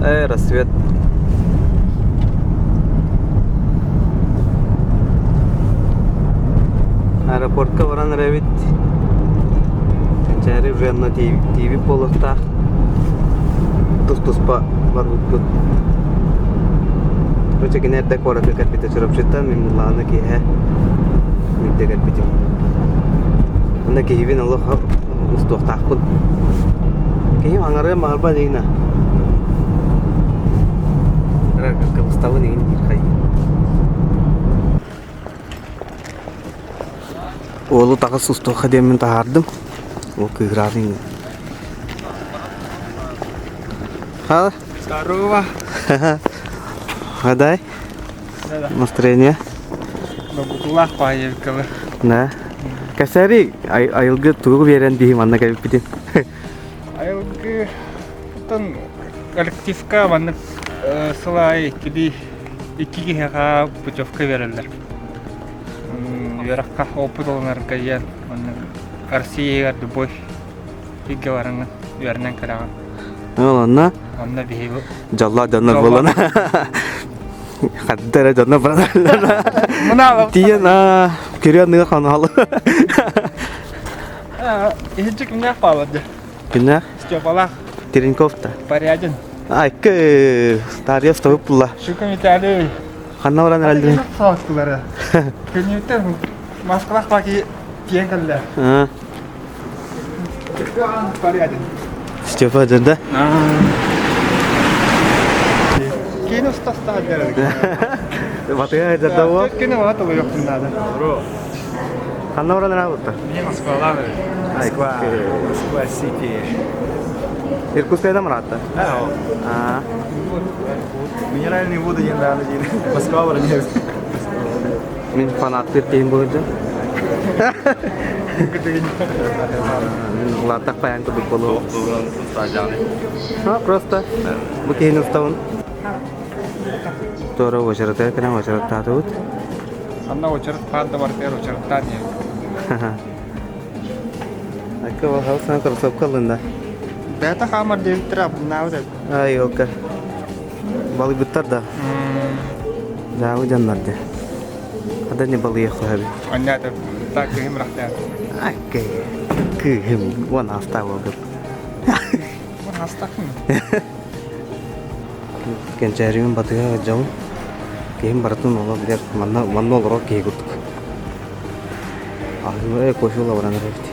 Рассвет. Аэропортқа баран рәбит. Кенчәри уже на ТВ полықта. Тұс-тұспа бар бұд. Короче, кенердек барақы кәрпеті чырап жеттан, мен мұллағына кейе. Мүлде кәрпетім. Онда кейбен Аллах ұстуқтақпын. Кейім аңарға мағарба дейіна. Кабыставы дейін ерқай. Олы тағы сұстуға демен тағардым. Ол күйгірадың. Ха? Здорово. Адай? Настроение? Бабукулах поехали. Да. Кәсәрі айылғы туғы берен дейім анна кәбіп бітен. Айылғы бұтын коллективка ванны сылай кеди 2 кеға путевка берілдер. Вераққа опыт олынар кәйен. Россияға любовь иге барыңы вернен кәраған. Оланна? Онна бейбі. Жалла жанна болана. Қаддара жанна барана. Мұнағы. Тиен керенніға қаналы. Ехенчік міняқ балады. Кінақ? Степалақ. Теренковта. Поряден. Айкі тария ұставып бұлла. Шүкім етәлі. Қанна баран әлді? Сауыскылары. Күнеттен Москвах баки теңгілі. Поряден. Степа жында? Кейін ұстаста әдерді. Батыға жында ол? Өткені оғат олы жоқтың дады. Қанна баран работа? Мен Москвалағы. Москва Сити. Иркутскайда мұратта? Минеральные воды не надо. Москва баран. Мен фанаттыр кейін болырды. Латақ баян күдік болу. Просто бұл кейін ұстауын. Тора очарыта, кінем очарыта тұғыт. Анна очарыт падда бартер очарыттан не. Әкі бағал сана құрсап қалында. Бәті қамыр девіттір абын ауызет. Ай, олқа. Балы бұттар да. Жағы жанларды. Ада не балы еқу әбі. Аннады так күйім рақтар. Әкі. Күйім. Оны аста олғып. Бұл хастақын. Кенчәрімен батыға жауын. Кейін баратын ола білер. Манна олырақ кей күттік. Ағылы көші ола бараныр әбіті.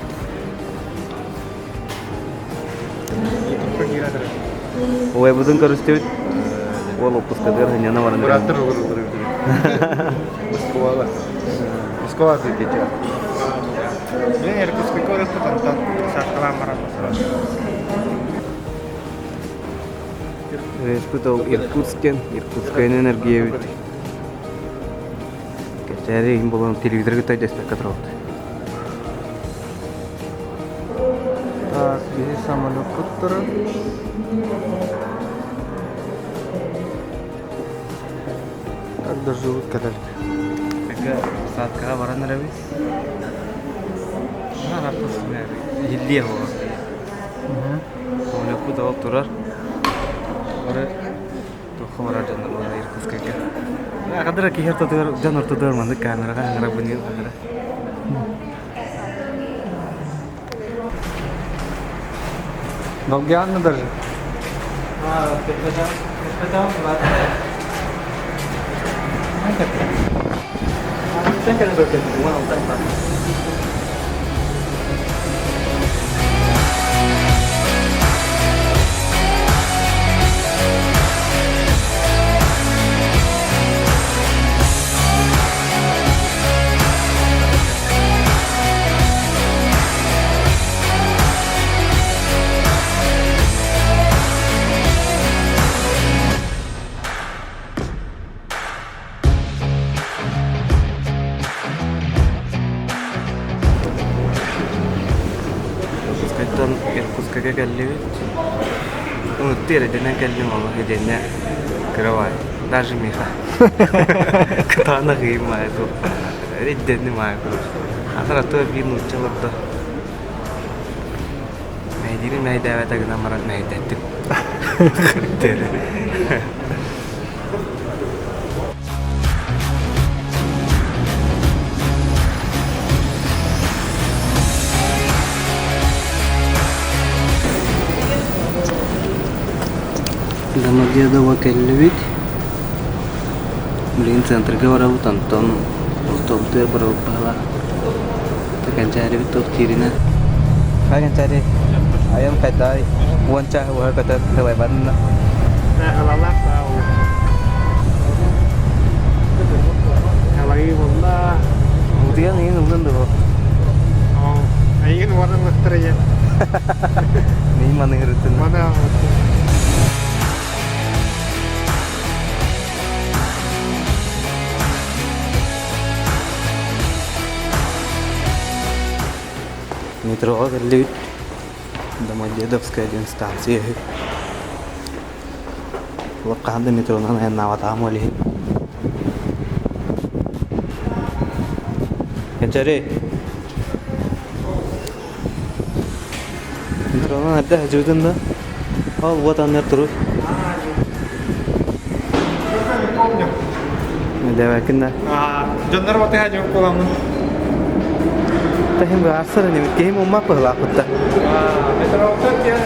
Ой, будын көрістеуіт. Ол опускадыр, нені бараныр. Бұраттыр ұғыр. Москваға. Москваға кетечі. Мен Иркутский көріп тұтантан сақылан барамыз. Испытал Иркутскен, Иркутская энергия ведь. Качари им было телевизор готовить здесь так отработать. Так, здесь самолет который. Так доживут кадалька. Какая садка баран нравится? Она рапусная. Еле его. Он куда вот турар. Ора то хвара жанна бара Иркутскайга. Кадра ки херта жанр тудыр манды камерага аңра буни кадра. Долгянно даже. Петпетам бар. Sen kan berkat dua orang tak. Иркутская галлея. Ну, ты родина галлея, мама, родина кровать. Даже меха. Кто она геймает? Родина не маю. А то вину челобда. Мәйдері мәйдәвәт агына марат мәйдәттік. Дамагеда вакеллевик. Блин, центрге барабыт Антон. Устолты барабыт бала. Текенчари бит токтирина. Кенчари. Ayam kaitai. Wanca wah kata leban. Nah, halalak tahu. Lagi wallah. Kemudian ini nunggu dulu. Oh, ingin warna master ya. Ini mana ngerti? Mana? Метро Орлит. Домодедовская станция. Лапканда метро на Наватамоли. Кенчари. Метро на ada hajudan dah. Oh buat anda terus. Ada kena. Jonder waktu aja pulang. Tapi bahasa ni, kini mau apa lah kita? Metro waktu dia.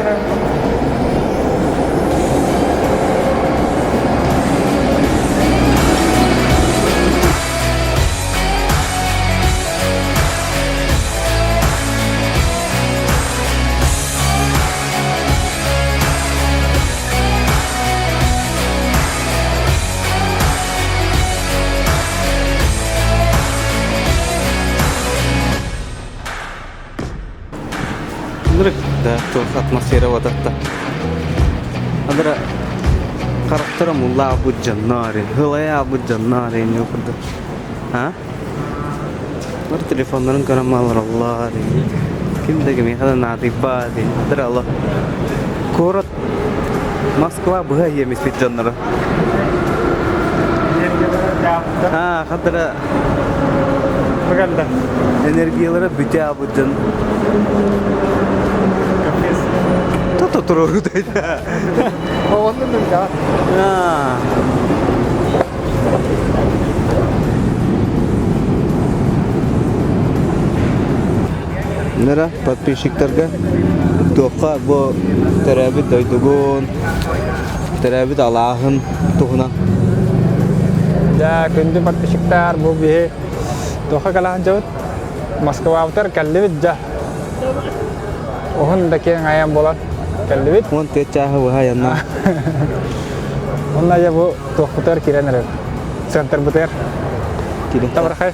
Да, то атмосфера вот это. Адра характера мулла абу джаннари, хлая абу джаннари не упада. А? Мар телефонların karamlar Allah. Kim de kimi hada natiba de. Адра Allah. Город Москва бага yemis bit jannara. Ha, хадра Baganda. Energiyaları bütü abı can. Toto turun da. Oh, onu da. Ha. Nera подписчиктарга тоқа бу терабит дойдугун терабит Аллахын тугуна. Ya, kunci подписчиктар бу бие тоқа калахан жабыт. Москва утар каллибит жа. Ohun dakian ayam bolat kalbit. Mon te chaha wa yanna. Onna ya bu tuh putar kira nere. Center putar. Kira. Tabar khay.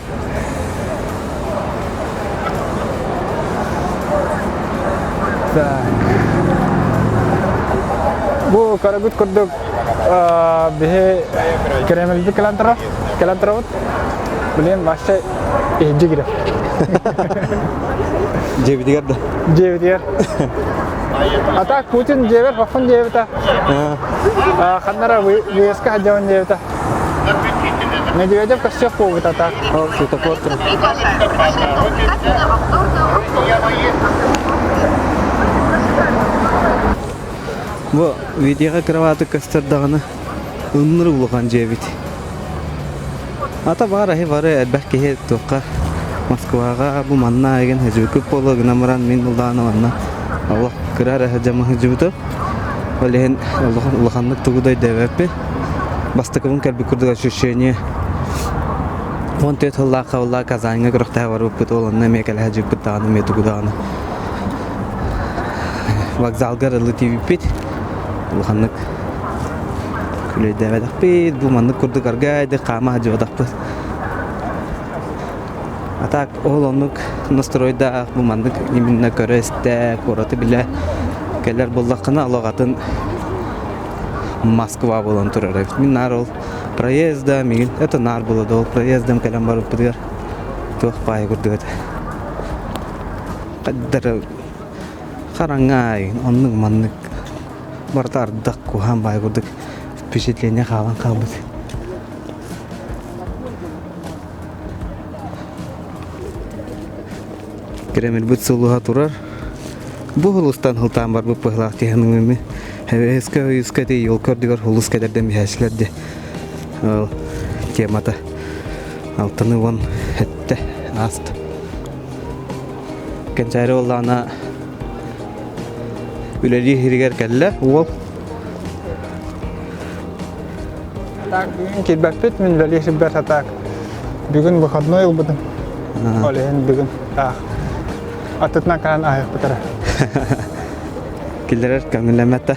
Bu karagut kurduk bihe kremel bi kelantara belian başta ehci gira. Jebi digarda. Jebi digar. Ata Putin jeber bakun jebta. Khandara weska hajawan jebta. Ne jeber kasih ko beta ta. Oh, kita porter. Bu videoga kravati kastırdağını ınır bulgan jebit. Ata var elbette he toqa Moskvaga bu manna egen hajukip polo gnamran min buldana manna. Allah kırar hajama hajutu. Вален Аллаханнык тугудай девеппи. Бастыкыбын келби курдуга ощущение. Он тет Аллаха Казанга грохта варып бутоланна мекел хажып бутаны метугуданы. Вокзалга релатив пит. Аллаханнык күлөй деведак пит. Бу маннык курдук аргайды кама хажыбадак пит. Атак олонук настройда бу маннык именно көрөстө кораты биле. Келер боллаққына алағатын Москва болан тұрар. Мен нар ол проезда, мен это нар болады ол проездам кәлем барып бұдығар. Тоқ бай көрді өті. Қаддар қараңай, онның манның бартардық қуған бай көрдік. Впечатление қалан қалбыз. Кремел бұт сұлыға тұрар. Bu hulustan hıltan var bu pıhlaq diyenim. Eski yol kördüler hulus kadardan bihaslardı. Al temada altını on hette ast. Kençare olana Üleri hiriger kelle ol. Так, бүгін келбәппет мен бәлесі бәр атақ. Бүгін выходной ел бұдым. Олеген бүгін. Атытына қаран аяқ бұтыра. Келдерер көңілеметті.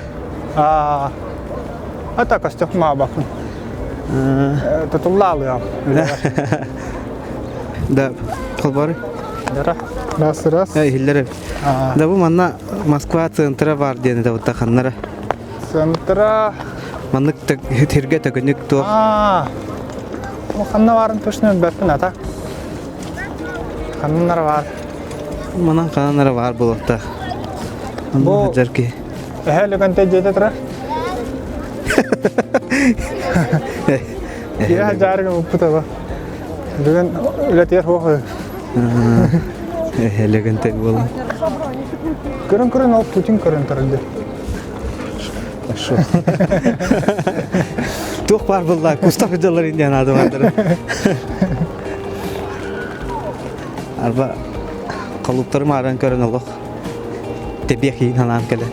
Ата костюм ма бақын. Тұтылла алыям. Да, қол бары? Раз. Хиллері. Да бұл манна Москва центра бар дені да бұтта қаннары. Центра... Маннык терге төгінік туқ. Қанна барын түшінен бәппін ата. Қаннары бар. Манан қаннары бар бұл ұқта. Бұл... Әлі көнте жеді тұра? Я жарғы ұппыта ба. Бүгін үлетер оғы. Әлі көнте болу. Көрін ол Путин көрін тұрылды. Тух бар булла, Кустав идалар индиан аdı vardır. Arba kalıplarım aran körün olur. Tebiyek yiyin halam kele.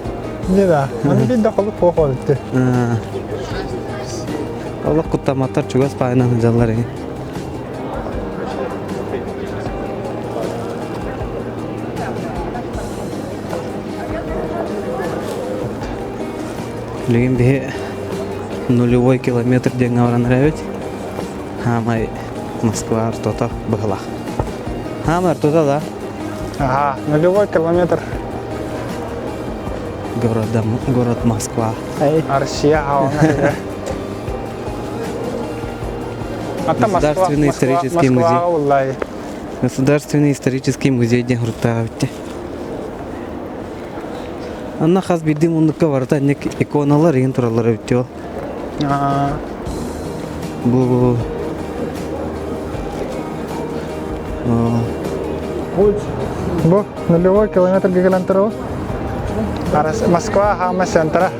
Ne da? Hani bir de kalıp poğ oldu. Allah kutlamatar çugas payından hıcalar iyi. Легин бе 0 километр ден авран рәвет. Хамай Москва артота быгла. Хамай артота да. Ага, 0 километр. Город Москва. Россия хавана. Государственный исторический музей. Государственный исторический музей ден хуртавитте. Анна хас бидим ундукка барта нек иконалар ин туралар өттө. Бу Бу 0 километр гигалантару. Москва хама центра.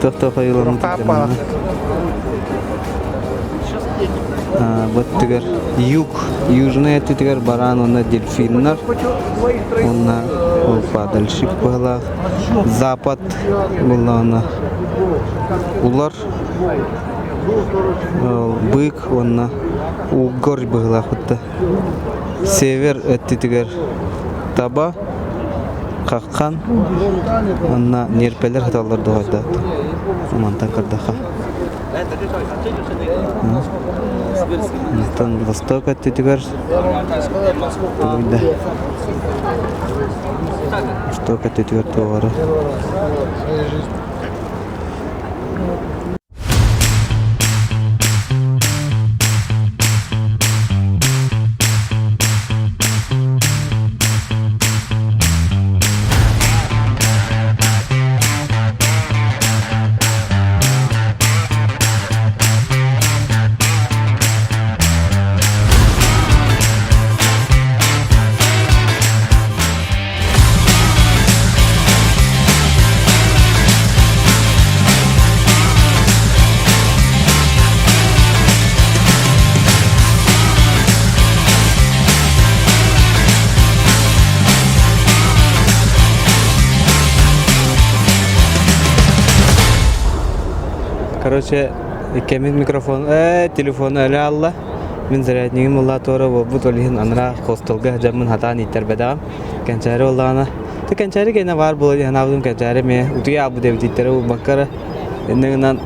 Тохто хайылан. Вот тигер южная тигер баран он дельфиннар, он падальщик была, запад была она улар, бык он угор была хотя, север это тигер таба, хакхан, он нерпелер хаталар дуайда, мантан кардаха. Там восток от тигр. Восток от тигр товара. Короче, кемин микрофон, телефон әлі алла. Мен заряднигим олла тора бұл толихин анра хостелга жамын хатан итербедам. Кенчари оллана. Ты кенчари кейна бар болды, ханабдым кенчари ме. Утуге абу дебдиттері бұл баққара. Еннігінен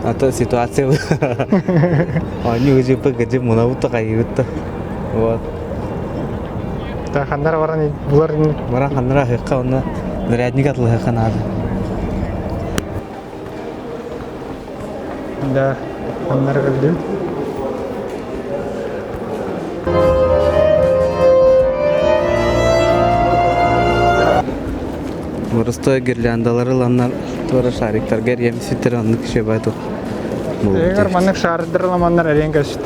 ата ситуация бұл. Они уже пөгіжі мұна бұтты қайығытты. Вот. Та хандар баран бұлар ені? Баран хандара хыққа оны зарядник атылы хыққан ады. Да, хандар көлдім. Бурыстой гирляндалары ланнар туара шариктар гер емситтер анны кеше байту. Егер маннык шарыдыр ламаннар әрен кәшіт.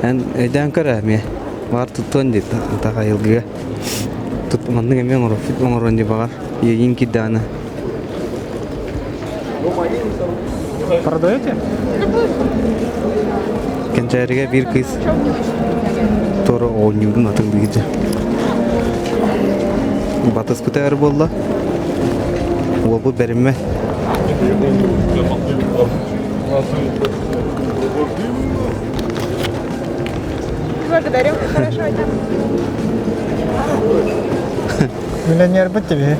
Ән өйден көрі ме? Var tutun dit ta kayılgıya. Tut mandık emen oro fit mongor onje bagar. Yegin kidana. Продаете? Kençeriga bir kız. Toro oynuyordu natıl gece. Batız kutar bolla. O bu berime. Благодарю. Хорошо, это. Миллионер быть тебе.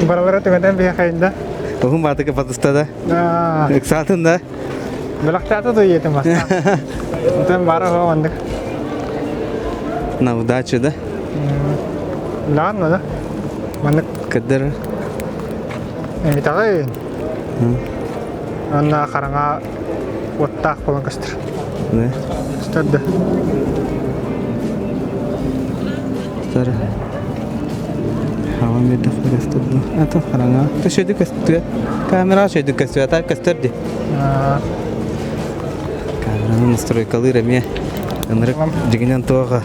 Баралара төгөдөн бия кайында. Tohum batı ke batısta da. Eksatın da. Белактата да етем баста. Тем бара хо мандык. На удачу да. Ладно, да. Мандык. Кадыр. Тагы. Анна караңа оттак болон кастыр. Да. Стадда. Тара. Hava metafor istedi. Ata faranga. To şöyle kastı. Kamera şöyle kastı. Ata kastırdı. Kameranın настройкалары ме. Анрак дигенен тоға.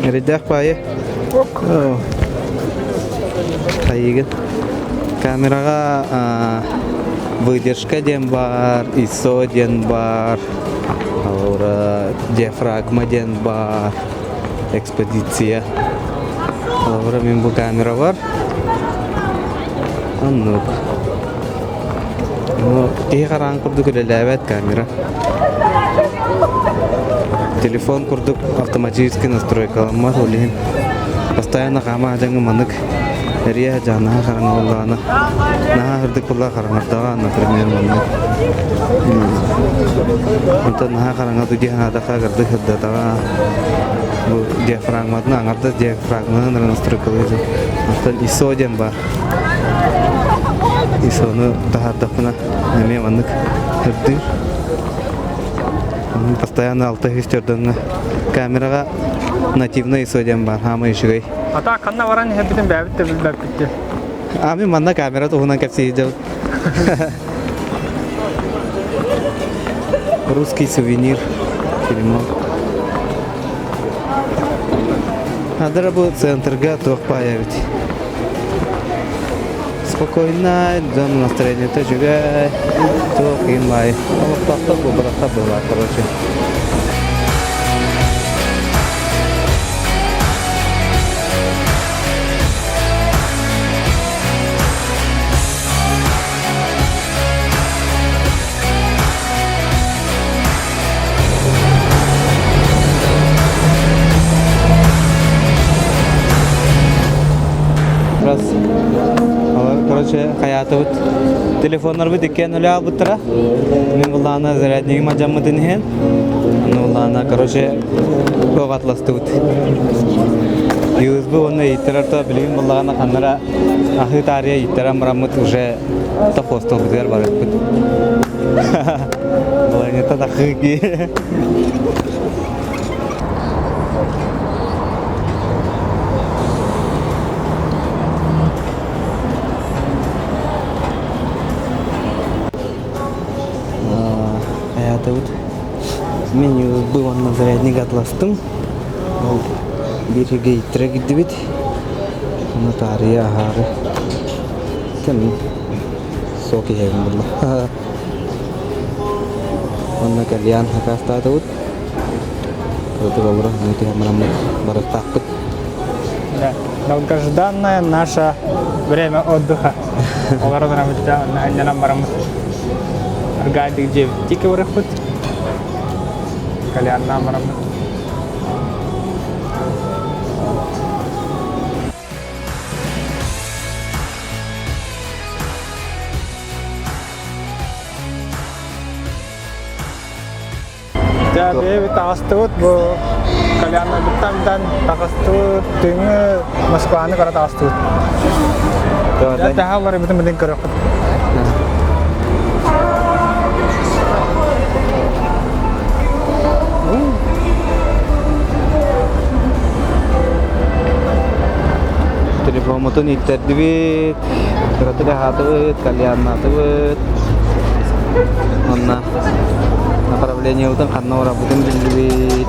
Редах пае. Кайгын. Камераға выдержка ден бар, ISO ден бар. Аура диафрагма ден бар. Экспозиция. Аура мен бұл камера бар. Аннук. Ну, тихо қараң құрдық үлеләбәт камера. Телефон құрдық автоматически настройкаланмар олейін. Постоянно қама жаңы маңық. Әрия жаңа қараң олағаны. Наға құрдық бұла қараңырдаға, например, маңық. Онтан наға қараңа дүден адақа құрдық үрдатаға. Бұл диафрагматын аңарда диафрагманы настройкалайды. Онтан ISO ден бар. ISO-ны тахардақына неме маңық үрдір. Постоянно алты хестердіңі камераға нативный ISO ден бар, хамы үшігей. Ата қанна баран хәббітін бәбітті білбәп кетті. Ами манна камера тұғынан кәпсейі жау. Русский сувенир фильмі. Адыра бұл центрға тоқпая бит. Спокойно, дом настроение-то juga тоқин лай. Аллах-тақта бұл бірақта была, короче. Раз. Короче, hayatı bit. Telefonlar bit iken öyle al bitra. Мен булана зарядник мажамы динген. Ну булана, короче, когатласты бит. USB оны итерарта билим булана ханара ахы тария итерам рамыт уже тапостол бидер бар бит. Буланы та дахыги. Мен USB онна зарядник атластым. Ол бириге иттере кидди бит. Оны тария ахары. Тем соки хевин булла. Онна кальян хакастады бит. Коты бабура нути хамрамы барастак бит. Да. Долгожданное наше время отдыха. Олар да намытта аннан барамыз. Аргадик жеп тике барахпыт. Кальяннан барамыз. Ja, бе тастыт бу кальянна биттамдан тастыт түңү Москваны кара тастыт. Ja, тахалар битен билен көрөк. Telefon motor iterdi bit. Terus hatut, kalian hatut. Mana направление утан ханна ора бутын билбит.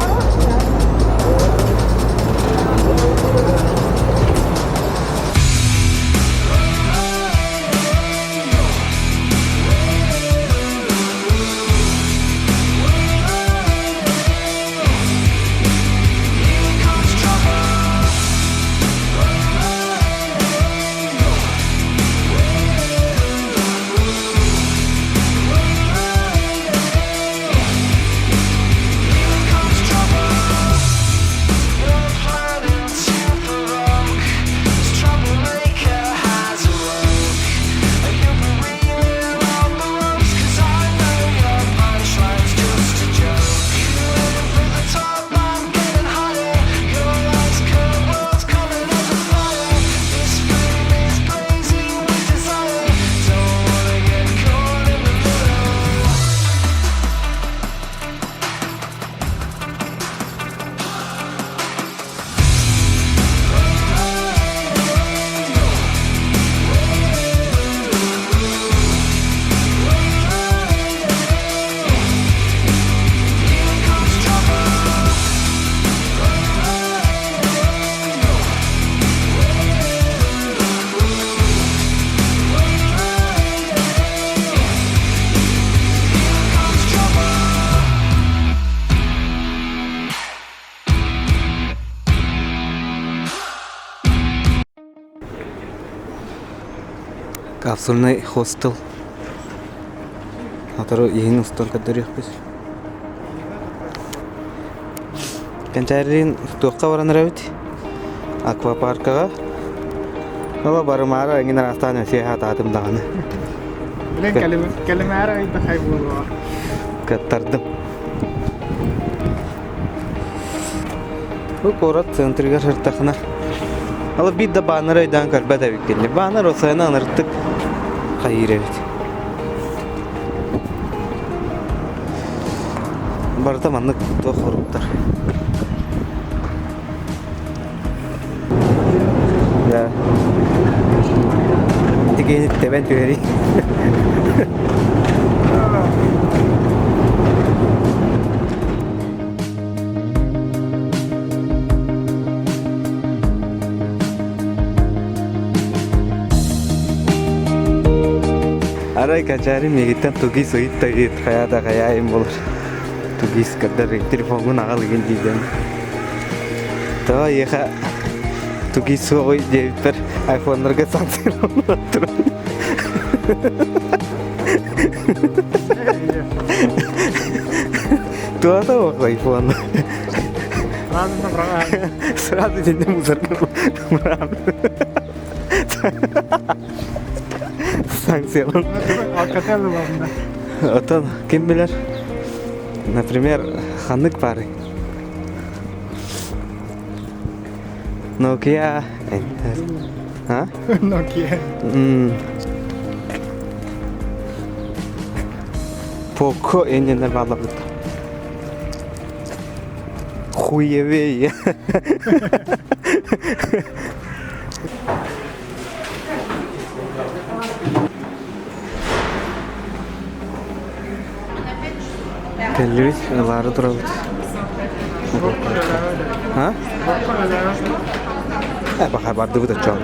Капсульный хостел. Атыры ең ұстан кәдірек біз. Кәнчәрін туаққа бараныр әбіт. Аквапаркаға. Ола барым ары әңген арастан өсеға татымдағаны. Білен кәлім әрі айда қай болуға. Кәттардым. Бұл қорат центріға шырттақына. Алы бид да баныр айдан кәрбәт әбіккенде. Баныр осайына анырттық қайыр әбіт. Барда маннык тоқ ұрыптар. Да. Дегені тебен түйері. Арай качарим егеттен тугис ойытта ет қаяда қаяйым болыр. Тугис каддар телефонғын ағалыген дейден. Таға еға тугис ой дейбіт бір айфонларға санкцияланып тұрам. Туада оқ айфон. Сразу денде мусорға бұрам. Санкциялан. Алкателі бағында. Отан, кем білер? Например, ханнык бары. Nokia. А? Nokia. Poco ененер балабыт. Хуевее. Телевиз, лары тұрабыт. А? Бақай барды бұда чоң.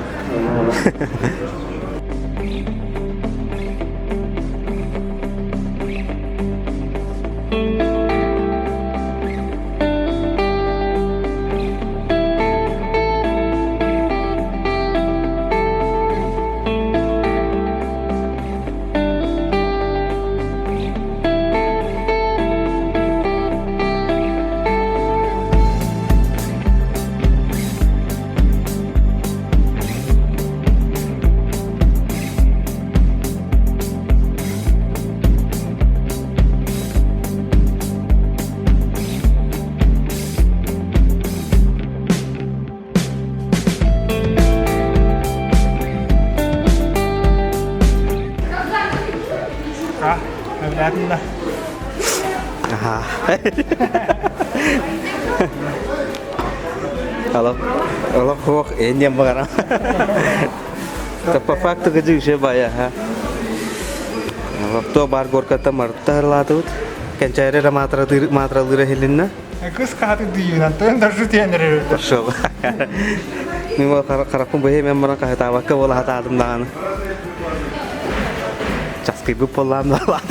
Evladında. Aha. Kalau kok ini yang mengarang. Tapi fakta kerja saya bayar ha. Waktu bar gor kata marta lah tu. Kencaire matralıra helinna. Kız katı duyuyor. Tön darşı tiyenleri. Maşallah. Mimo karapun bohe memang kah tawa ke bola hata adem dangan. Caski bu polam lah.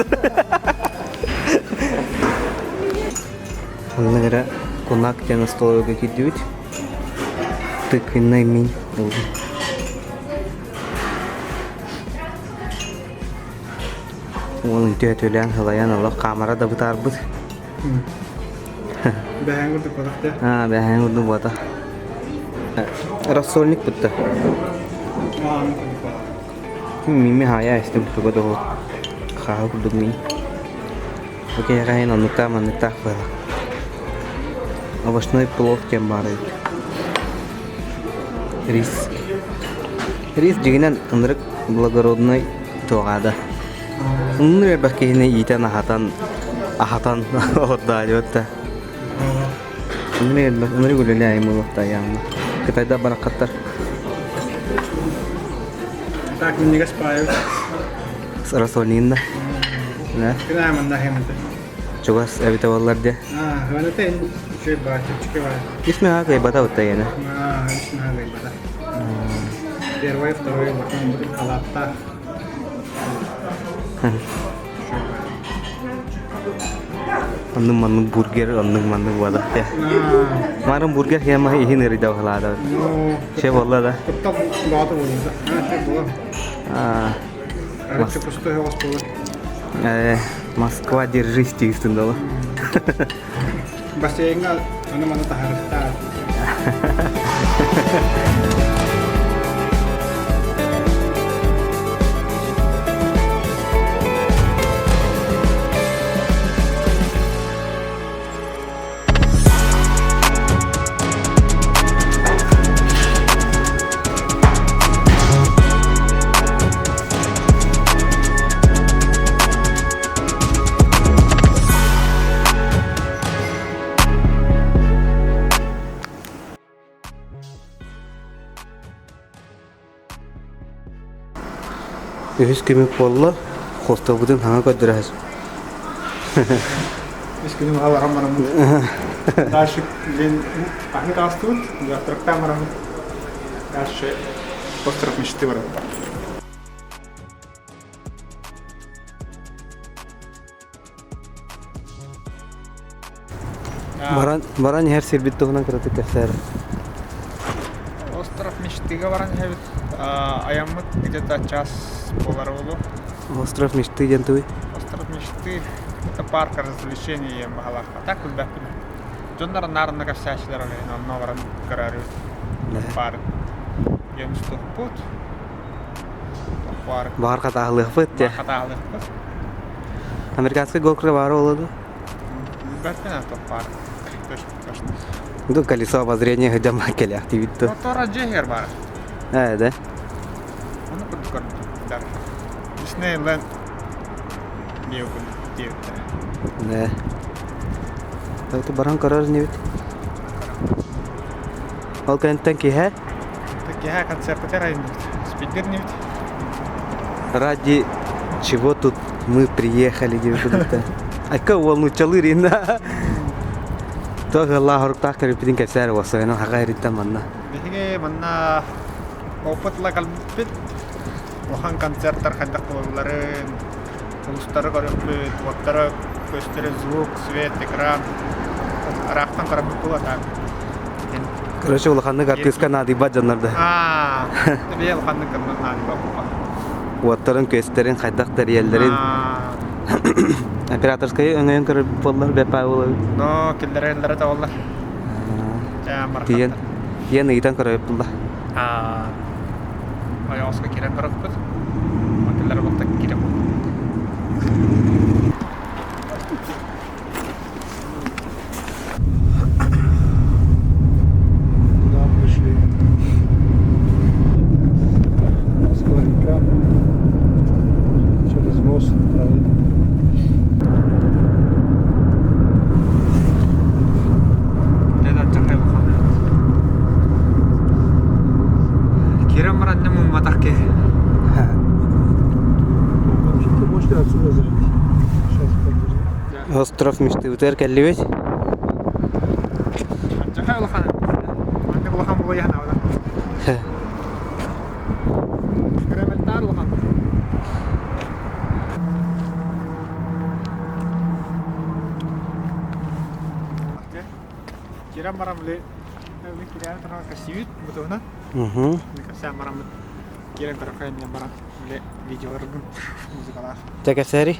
Negara konak jangan stol ke kidut. Tekinai min. Onun tüylen halayan Allah kamera da butar bud. Behen vurdu kodakta. Ha, behen vurdu bu da. Rassolnik butta. Mimi haya istem tu bodo. Kau kudung mi. Oke ya kain anuka manita fela. Avashnoi plov kembara. Рис жигинен ынрык благородной тоғада. Ынры бакейне итен ахатан отдалётта. Ынры гулеле аймылыкта ямна. Кытайда баракаттар. Так неге спаю. Расолинда. Да. Кына мында хемде. Чугас эбите болларда. Хвалатен чөй бачычке бар. Исме хакай бата уттайена. Исме хакай бата. Первый, второй, потом будет халатта. Anның burger, anның wada ya. Marım burger ya mah ihin eri daw halada. Şey valla da. Top batı buldu. Şey bu. Короче, пустое воспало. Москва, держись, тистындала. Бассейнга mana taharta. Ühüs kimi polla, hosta budun hanga kodras. Eskiden hava rammanım. Daşı ben ahmet astım, yaptırıkta maram. Daşı postraf mişti var. Baran her serbit tohuna kırıtı keser. Остров Мечты говорят, аямат где-то час полтора. Остров мечты жантуй. Остров Мечты это парк развлечений Махалах. А так вот бәппін. Жондар нарынна кассашылар олайын, онна баран көрәрі парк. Емістік бұд. Парк. Бар қатағылық бұд, я. Бар қатағылық бұд. Американский голкры бары олады? Бәппін әті парк. Точно. Ну, колесо обозрения хотя бы келе активитто. Ну, тора джегер бар. Да? Оны бұд көрді. Диснейленд. Не өкіл дейіпті. Да. Это баран карар не вид. Ол кенттен киһе? Киһе концерттер айын. Спикер не вид. Ради чего тут мы приехали, девушка? Айка волнучалы рина. Тога Аллах так карипин кесер васайна хагайрита манна. Бихиге манна опытла калбит. Охан концерттер хадак болларын. Улустары көрөппүт, оттары көстөрү звук, свет, экран. Арактан карап булат. Короче, улаханны артистка надиба жаннарда. Бел ханны кырнан надиба. Оттарын көстөрүн хайдак дарыялдарын. Операторская өңөйөн көрүп боллар бепай болот. Но, киллереллери да боллар. Тиен ыйтан көрөп булла. Аяска кирен көрөппүт. Киллер болта кирен. Через мост. Кирен мараннаму матахке. Ты можешь отсюда зайти? Сейчас подожди. Остров мечты бутер келлибет. Жаха улахан. Анне улахан булай яна вала. Грамматар улахан. Кирам марамле. Ми кирам тара касивит бутуна. Угу. Ми каса марам. Кирам тарафай не марам. Ле видеоргун музыкалар. Текесери.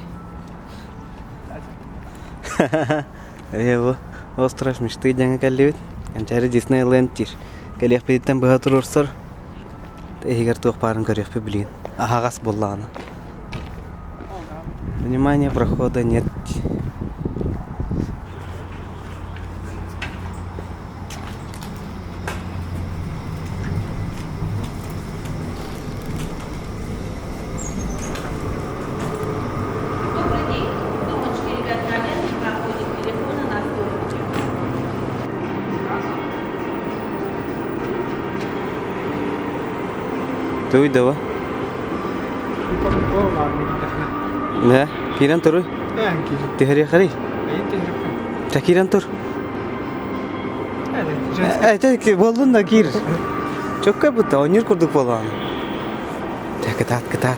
Эйво. Остров мечты жаңа келлибет. Анчары Диснейленд тир. Келек биттен бага турурсор. Эгер тук барын көрөк билин. Агас болланы. Внимание, прохода нет. Добрый день. Сумочки, ребят, коллеги, проходит телефоны на столике. Туй дава. Да, киран туру. Тихари хари. Такиран тур. Ки болдун да кир. Чокка бута онир курдук болгон. Катат.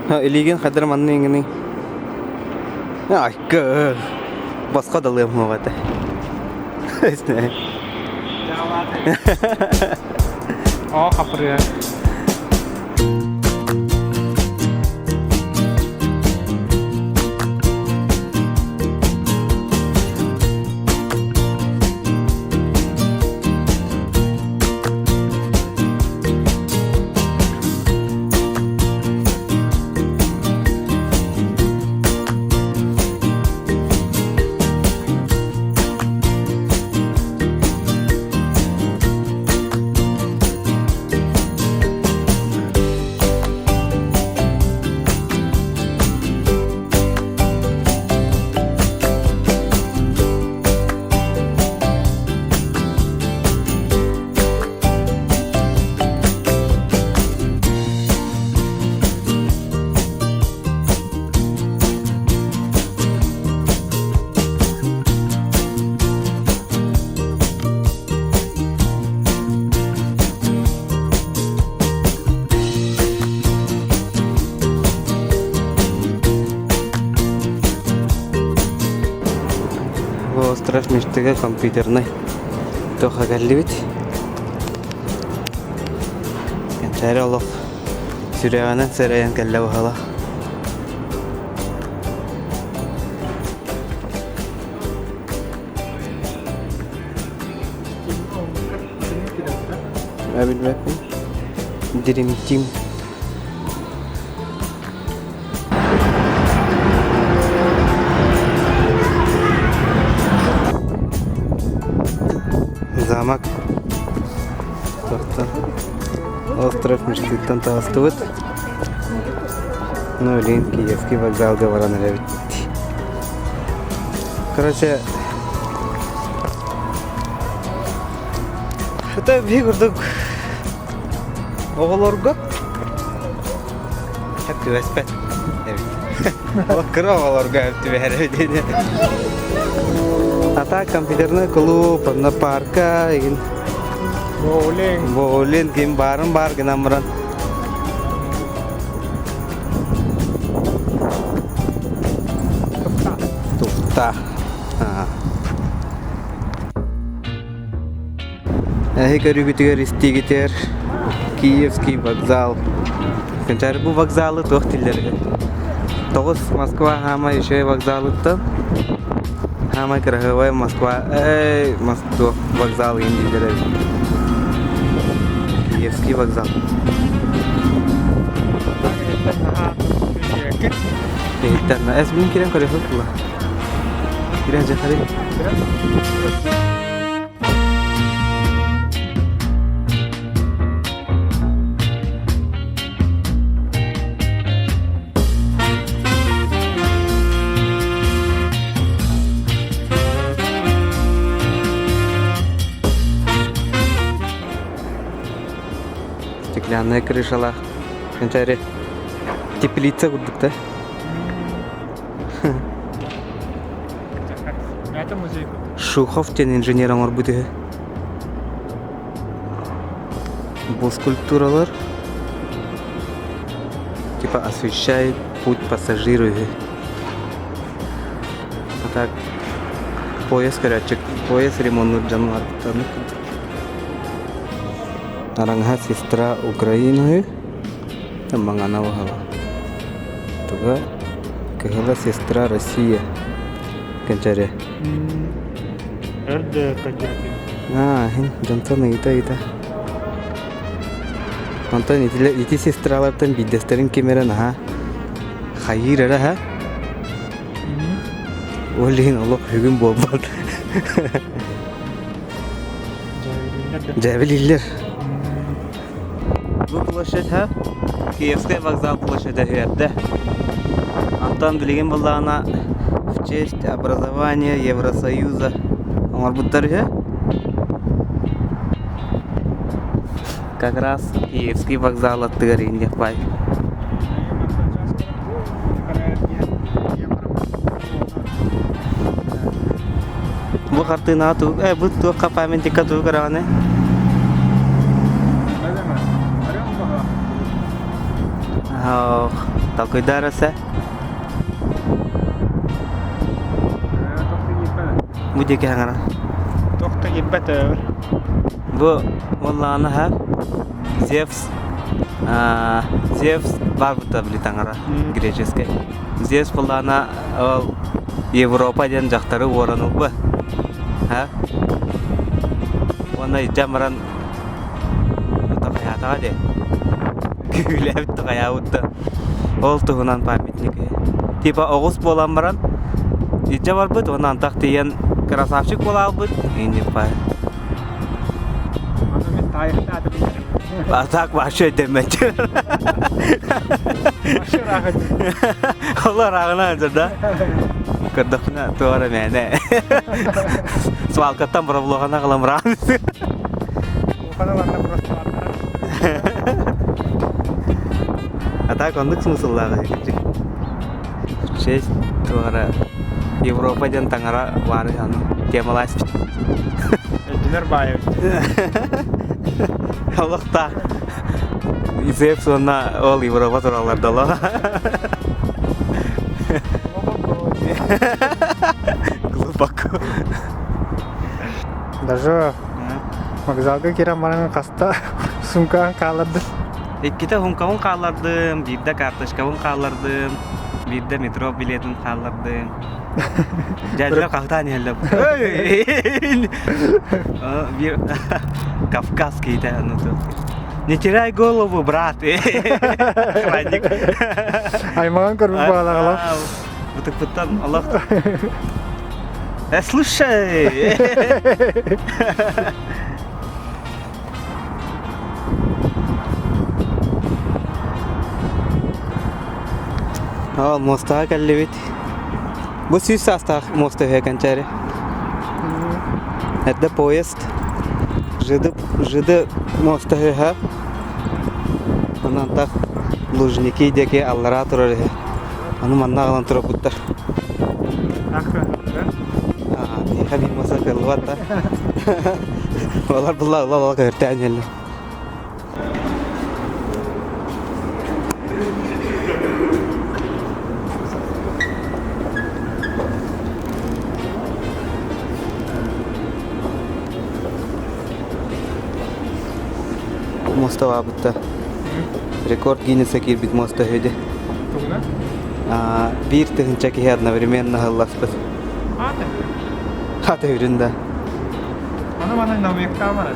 Илиген кадыр манны иңини. Ай, кö. Басқа да лым мовата. Эсне. О, хапры. Остров мечтыга компьютерный. Тоха келлибит. Кенчари олох. Сүрәгәнән сәрәян келлә бахала. Bilmem. Dream Team. Замок. Остров мечты тастывает. Ну, Лин, Киевский вокзал, говорят, короче, это бигурдук оголорго. Хәтта вәспәт. Вот кроволорго әптебәре. Ата компьютерный клуб, на парка, боулинг, ким барын бар гынамран. Тукта. Көрүгүтүгөр истигитер Киевский вокзал. Кенчари бу вокзалы тох тилдерге. 9 Москва хама еще вокзалы-то. Хама краевая Москва. Москва вокзал индидер. Киевский вокзал. Интерна. Эсмин кирен корехот була. Кирен жахари. Деревянная крышала. Кончаре. Теплица курдук-то. Это музей. Шухов тен инженером орбуты. Бұл скульптуралар типа освещает путь пассажиру. А так поезд короче, поезд ремонт жануар. Нарангha сестра Украины. Мангана вахала. Туга кахала сестра Россия. Кончаре. Эрде кадирки. Хин жантаны ита. Антон ити сестралардан бидестерин кемерен хайыр ха. Олин олох хүгүн болбол. Жабилиллер. Бу площадь Киевская вокзал площадь это. Антон билген болана в честь образования Евросоюза. Амарбуттар как раз Киевский вокзал от Тыгаринья пай. Бу картина ту, бу ту памятника ту караны. Такой дараса. Буде кеңара. Тохта гиббет өвөр. Бу валлана Зевс. Зевс бабыта билетаңара греческий. Зевс валлана Европадан жактары ораныл бу. Оны жамран тахаятага де. Күләп тахаятты. Ол тугунан памятник. Типа огус болан баран. Иче бар бит, онан так тиен красавчик бола албыт. Инде пай. Аны мен тарихта атып берем. Так башы демечер. Башы рахат. Allah rağına da. Kırdakna tuara mene. Soal katam проблогана кылам рагын. Уканаларда просто А так ондык смысллары. Честь туара Европадан таңара бары аны темалас. Динер байы. Аллахта. Изеп сонна ол Европа тураларда ла. Глубоко. Даже вокзалга кирем баран каста сумка калады. Ikkita hunkavun kallardım, bir de kartaşkavun kallardım, bir de metro biletin kallardım. Geldiler kalktan yerler. Bir Kafkaskiydi anladım. Не теряй голову, брат. Охранник. Аймаган көрүп калагала. Бутык-бутан Аллах. Слушай. Моста каллебит. Бу сүйс аста моста хеканчаре. Это поезд. Жиды моста хеха. Онан так лужники деке аллара турар. Аны манна калан туруп буттар. Я бир маса кылватта. Олар булла кертен эле. Моста вабытта. Рекорд Гиннесса кирбит моста höйди. Bir тыгынчаки одновременно хылласпыт. Хаты үрүндө. Аны мана намекта бар.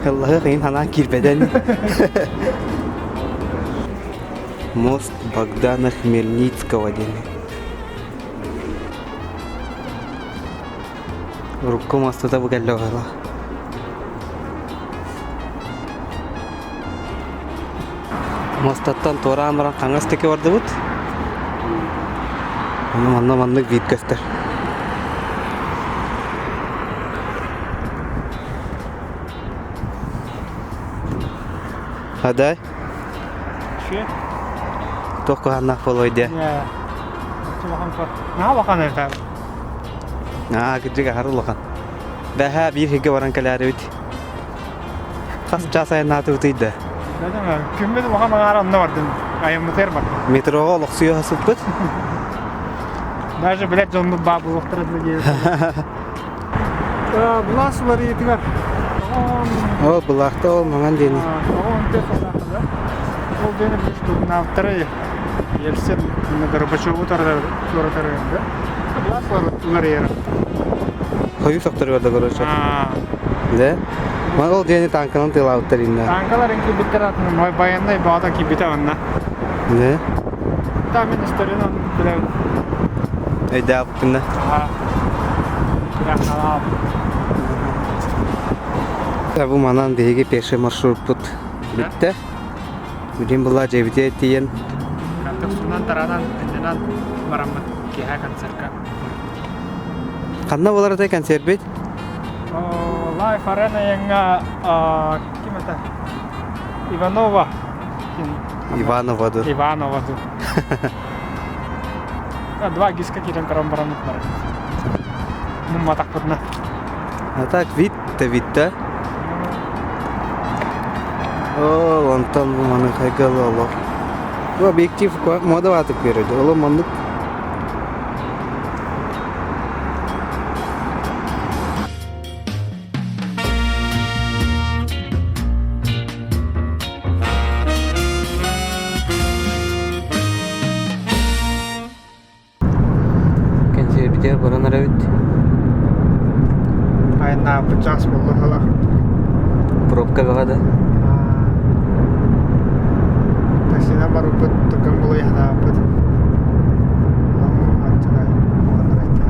Аллахы кыйын хана кирбеден. Мост Богдана Хмельницкого дени. Рукко мостута бу келе бара. Мостаттан торан баран каңас теке барды бут. Аны манна вид көстөр. Haday. Şey. Toku hannak boloydu. Ya. Bakın kor. Ne bakan ertem? Gıcık harulakan. Daha bir hige varan kalari bit. Kas çasay natı utuydu. Dedim ya. Kümbedi bakan ağır anla vardı. Ayımı ter bak. Metroga oluqsuyu hasıp bit. Даже, блядь, он бабу вахтырды gibi. Bulan suları yetiler. O bulaqta olmagan deni. Он тез олақыда. Ол дені бір штук навтыры. Елсен, Горбачеву тұрады енді. Bulan suları yeri. Koyu soqtur verdi görüşü. De. Ma ol deni tankının tılautter inna. Tankalar inki bitter atın. Bayanday bağda ki bite vanna. Ne? Tamin istoriyonu bilen. Ey da bukunda. Bu manan degi peşe marşrut put. Bitti. Bugün bulla cebite etiyen. Kantık sunan taradan indinan barambat kiha konserka. Kanna bolar da konser bit. Live Arena yang kim это? Ivanova. Иванова dur. Ivanova tuh. Два гиска кирен барамbat бар. Мумма takutna. А так витте. О, онтан bu manın kaygalı olur. Bu objektif moda atıp veriyordu. Oğlum manlık. Konser biter baranlara bitti. Ayna pecah sepuluh halah. Пробка bagada. Taksinya baru put tukang mulai ada put. Acai, mohon raita.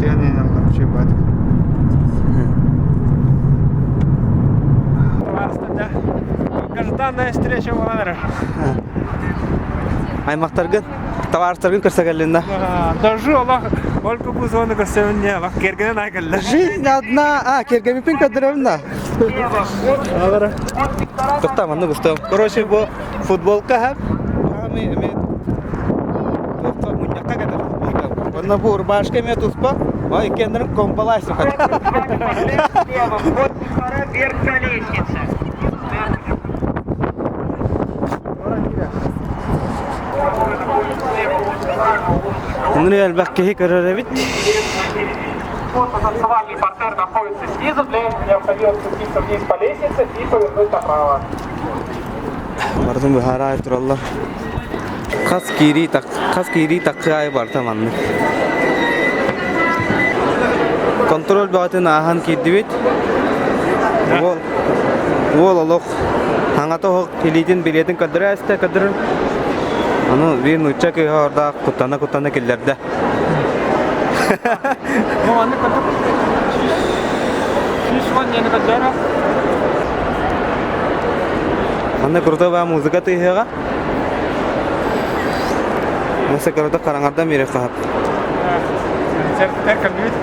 Dia ni yang lam cepat. Aslında долгожданная встреча была. Аймақтаргын, товарыстаргын көрсәгәлендә. Даже Allah Ольга Бузовна көрсәвенне бак кергенен айкалды. Жизнь одна, кергәмипин кадрларында. Алар. Тукта, маны густам. Короче, бу футболка һәм мен тукта муньякка кадәр футболка. Бана бу урбашка мен туспа, ва икендерин компалайсы хат. Вверх по лестнице. Bunu elbette kararı bit. Танцевальный партнер находится снизу, для этого необходимо спуститься вниз по лестнице и повернуть направо. Vardım bir hara etrallah. Kas kiri takay var tamamdır. Kontrol batın ahan kidivit. Wol olok. Hangata hok kilitin biletin kadra este kadrın. Onu bir uçak orada kutana kellerde. Ну, они как-то... Шишван не накадара. Anda kurda va muzika tihega. Masa kurda karangarda mere kahap. Концерт компьютер.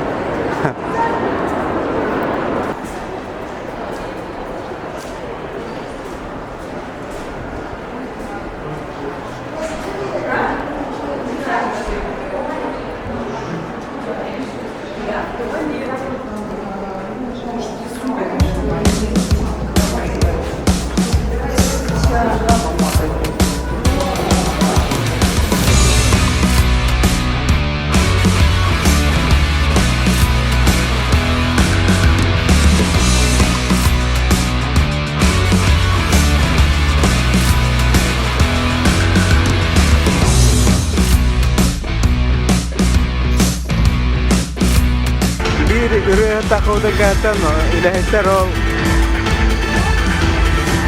Ürün takıda katan ilahiter ol.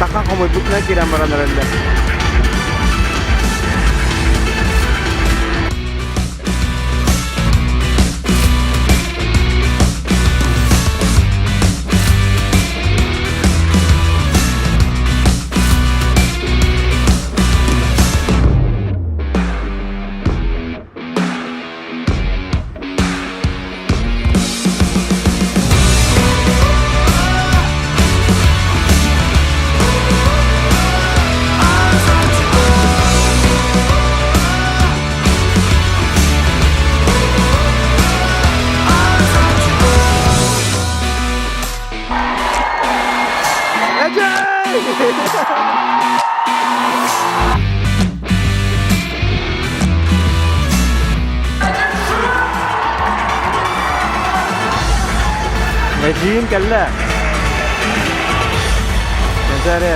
Takak komoy bukna kira maranaranda. Ejim kalla. Kensare.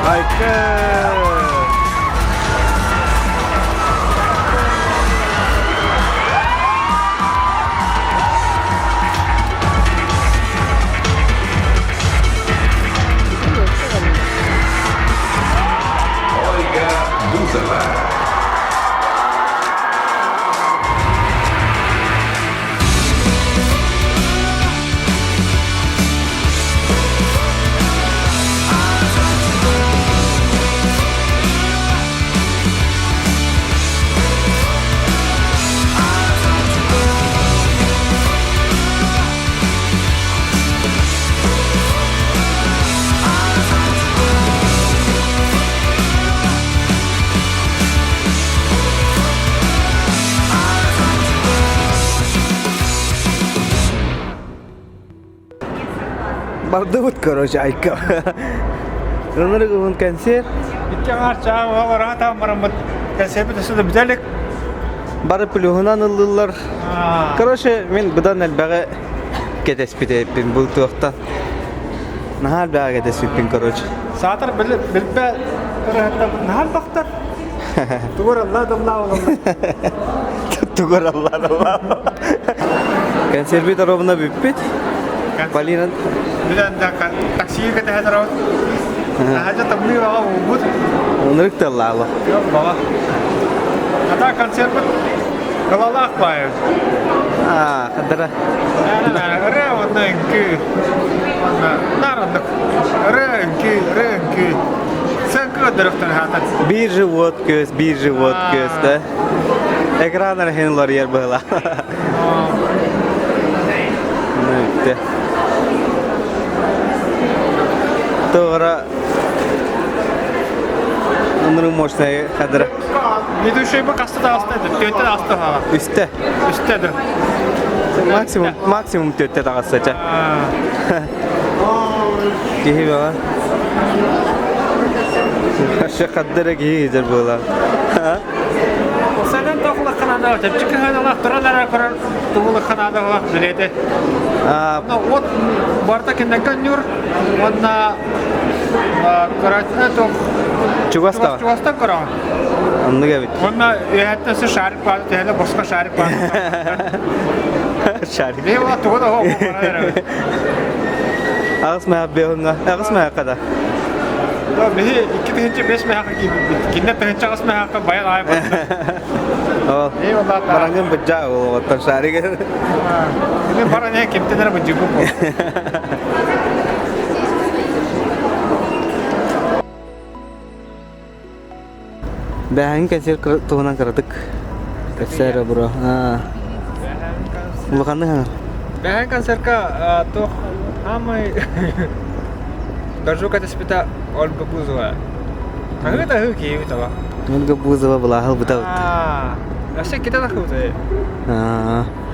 Hayka. Бардавут, короче, айка. Ронор гон консер. Иттяңар чаң олар атам барамыт. Кәсебет үсүдө бизелик. Бары плюгунан ыллылар. Короче, мен бұдан әлбәғі кетеспетеппін бұл туақтан. Нахал бәға кетеспетпін, короче. Сатыр билбе туратта нахал бактар. Тугур Алла дамла олам. Тугур Алла. Консервит ровно биппет. Полина. Биден да такси кете хазарат. Хажа табли бага убут. Онрык таллала. Бага. Ата концерт калалах бай. Кадара. Ре оннанки. Нарандык. Ренки. Sen köydürüktün hatan. Bir живот көз, да. Экранар хенлар ер была. Нөкте. Тоғыра Onların moşnaya kadar. Ведущий бы кастыда астыды, төттен асты ха. Үстеdir. Максимум төтте тағасача. Кихи баға. Аша қаддара кихи жер бола. Сәлем тоқылы қанада өтіп, чүкі ханалақ тұралара көрір, тұғылы қанада олақ біледі. От барда кенден нүр, онна көрәтіне тоқ Чуғастан көріған. Анны кәбет. Онна өйәттесі шарик бады, тәлі босқа шарик бады. Шарик. Бей ола тұғы да оғы барады. Ағыс мәйі бейхіңға, ағыс мәйі қада? Бей 2-5 мәйі кенде тыңынча ағыс мәйі баян ай бады. Бараңын бұджа ол оттан шарик. Мен бара не кемтенер бұджы бұл. Бәһәң консерт туғынан қарадық. Кәсәрі бұра. Ұлықанды хаңа? Бәһәң концертка тоқ амай Доржука теспита Ольга Бузова. Аңы да ху кейі бұтала. Ольга Бузова бұла ақыл бұта бұтты. Әсе кете тақы бұты.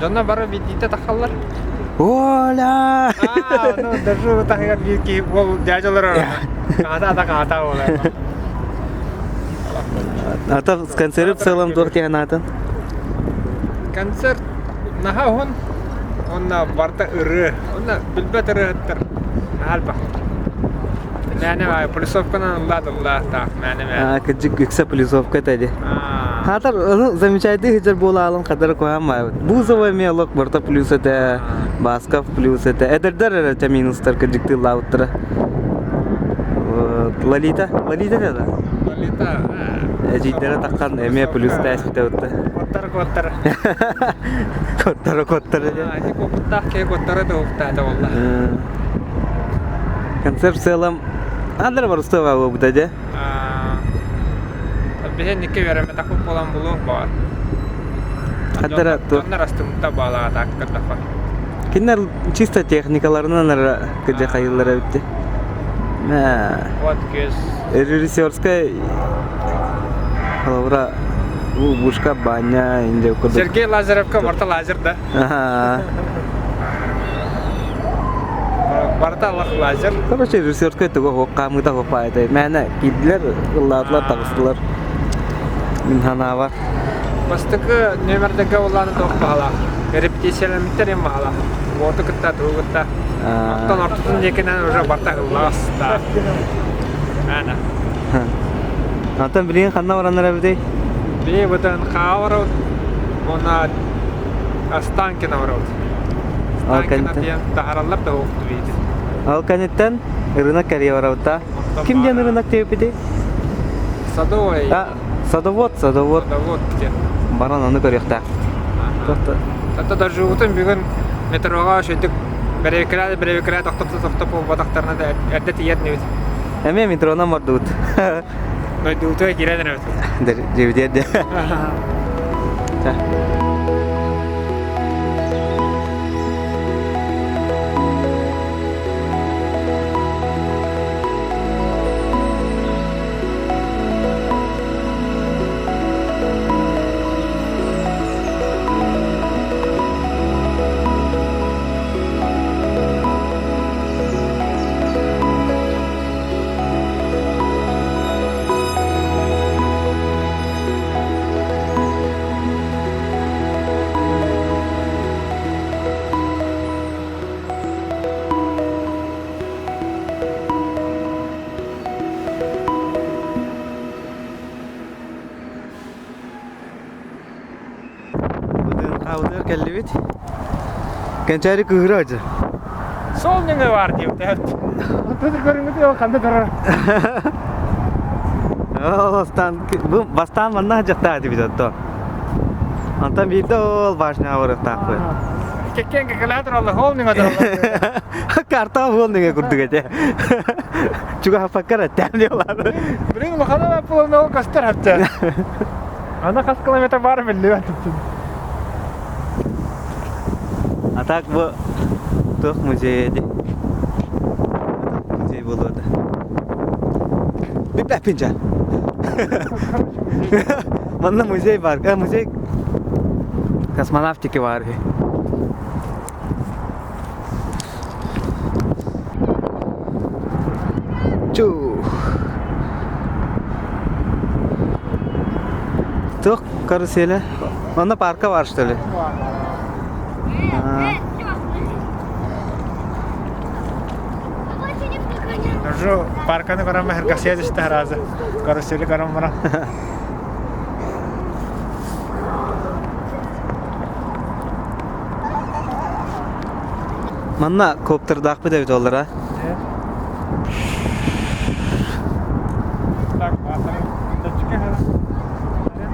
Жонна бары бейдейті таққалар. Оля! Доржука тақығар бейд кейі ол дәжалар ара. Ата олар. Ата концерт в целом дух тяга натын? Концерт наха онна барда ыры. Онна билбет ыры ыттыр. Нахал бақтыр. Мәне полисовканан ладылла так мәне. Кыджик үксе полисовка тәді. Хатар замечательный хиджар бола алын қадары қойам ма. Бузова мелок барда плюс это, Басков плюс это. Эдердер әрәте минустар кыджикты лауттыра. Лолита деді? Лолита. Әжейдері таққан әме плюс тәспіте өтті. Коттары. Әне көптақ кей көттары да өтті олла. Концерт в целом андыр бар ұстыға өбді де? Бейен неке вереме тақып болан бұлу бар. Қадыра тұр? Жондар астымда балаға таққыр дақы. Кендер чисто техникаларынан күде қайылары өтті? Вот көз. Режиссерская Халавра бушка баня инде курдук. Сергей Лазаревка барта лазер да. Барта лазер. Короче, режиссерская туго камыта хопайды. Мәне кидлер, ыллатлар тагыстылар. Min hana var. Бастыкы нөмірдегі оланы тоқ бағала. Репетициялемиттер ем бағала. Орды күтті, тұғы күтті. Оттан ортытын екенен уже барта ғыллағысты. Әні. Антон билген ханна барандар әбідей? Бей бұдан қауырау, оны Останкина барау. Останкина дейін тағаралап да оқты бейді. Ал канеттен рынок кәрия бараута. Кімден рынок деп бейді? Садовой. Садовод. Садовод дейін. Баран оны көріқта. Тата даже утын бүгін метроға шөйдік біревекірәді тоқтап бадақтарына да әрді тиетін өт. Әме метронан барды ұт. Нойды ұтыға кередін өт. Жевдерді. Ağlar geldi bit. Kençari kıhır acı. Sol ne var diyor. Tadı görünmedi yok kandı durar. Bu bastan bana hacakta hadi bir zaten. Antam bir de ol başına varıp takı. Kekken kekeladır Allah hol ne kadar Allah. Karta hol ne kurdu gece. Çünkü hafakar etten diyorlar. Birin bakana da pulunu ol kastar hatta. Ana kaç kilometre var belli ben tuttum. Atak bu tuh muzeydi. Muzey buluyordu. Bir pinca. Mana muzey var. Muzey kosmonavtiki var. Çuh. Tuh karuseli. Mana parka var işte. Şu parkanı karan mı herkes yedi işte herhalde. Karuseli karan var. Mana kopter dak bir de dolar ha. Tak bakalım. Çıkıyor herhalde.